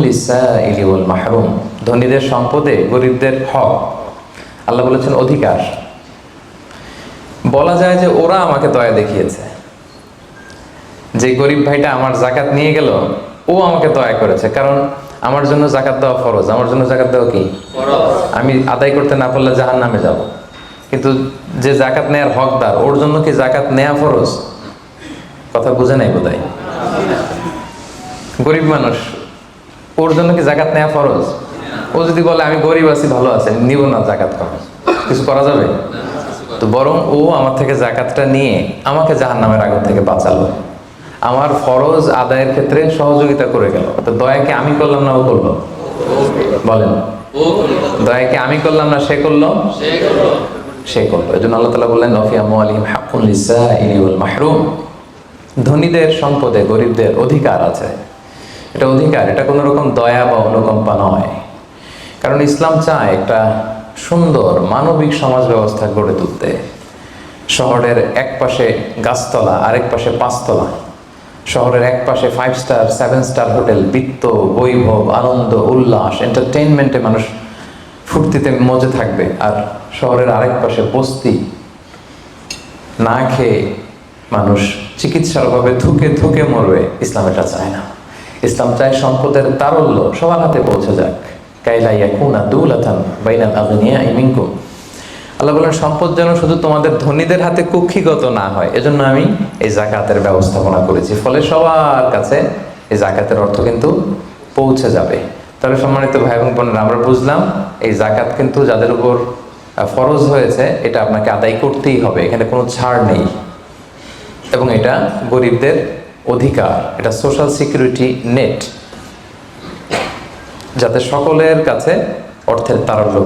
লিসাইলি ওয়াল মাহরুম, ধনীদের সম্পদে গরিবদের হক। আল্লাহ বলেছেন অধিকার। বলা যায় যে ওরা আমাকে দয়া দেখিয়েছে, যে গরিব ভাইটা আমার জাকাত নিয়ে গেল ও আমাকে দয়া করেছে, কারণ আমার জন্য জাকাত দেওয়া ফরজ। আমার জন্য জাকাত দেওয়া কি ফরজ? আমি আদায় করতে না পারলে জাহান্নামে যাব। কিন্তু যে জাকাত নেয়ার হকদার ওর জন্য কি জাকাত নেয়া ফরজ? কথা বুঝে নাই বোধহয়। গরিব মানুষ, ওর জন্য কি জাকাত নেওয়া ফরজ? ও যদি বলে আমি গরিব আছি, ভালো আছে, নিব না জাকাত, কিছু করা যাবে? তো বরং ও আমার থেকে জাকাতটা নিয়ে আমাকে জাহান্নামের আগুন থেকে বাঁচালো, আমার ফরজ আদায়ের ক্ষেত্রে সহযোগিতা করে গেল। তো দয়াকে আমি করলাম না ও করলো? বলেন, দয়াকে আমি করলাম না সে করলো? সে করলো। এই জন্য আল্লাহ তাআলা বললেন ওয়া ফি আমওয়ালিহিম হাক্কুন লিসাইলি ওয়াল মাহরুম, ধনীদের সম্পদে গরিবদের অধিকার আছে। এটা অধিকার, এটা কোনো রকম দয়া বা অনুকম্পা নয়। কারণ ইসলাম চায় একটা সুন্দর মানবিক সমাজ ব্যবস্থা গড়ে তুলতে। শহরের এক পাশে গাছতলা, আরেক পাশে পাঁচতলা। শহরের এক পাশে 5 স্টার 7 স্টার হোটেল, বৃত্ত, বৈভব, আনন্দ, উল্লাস, এন্টারটেইনমেন্টে মানুষ ফুর্তিতে মজে থাকবে। আর শহরের আরেক পাশে বস্তি, না খেয়ে মানুষ চিকিৎসার অভাবে ধুকে ধুকে মরবে। ইসলাম এটা চায় না। ইসলাম চায় সম্পদের তারল্য সবার হাতে পৌঁছে যাক। কাইলা ইয়াকুনা দুলাতান বাইনাল আগনিয়া মিনকুম। আল্লাহ বলেন সম্পদ যেন শুধু তোমাদের ধনীদের হাতে কুক্ষিগত না হয়, এজন্য আমি এই যাকাতের ব্যবস্থাপনা করেছি। ফলে সবার কাছে এই যাকাতের অর্থ কিন্তু পৌঁছে যাবে। তাহলে সম্মানিত ভাই এবং বোনেরা, আমরা বুঝলাম এই যাকাত কিন্তু যাদের উপর ফরজ হয়েছে এটা আপনাকে আদায় করতেই হবে, এখানে কোনো ছাড় নেই। এবং এটা গরিবদের অধিকার, এটা সোশ্যাল সিকিউরিটি নেট, যাতে সকলের কাছে অর্থের তারল্য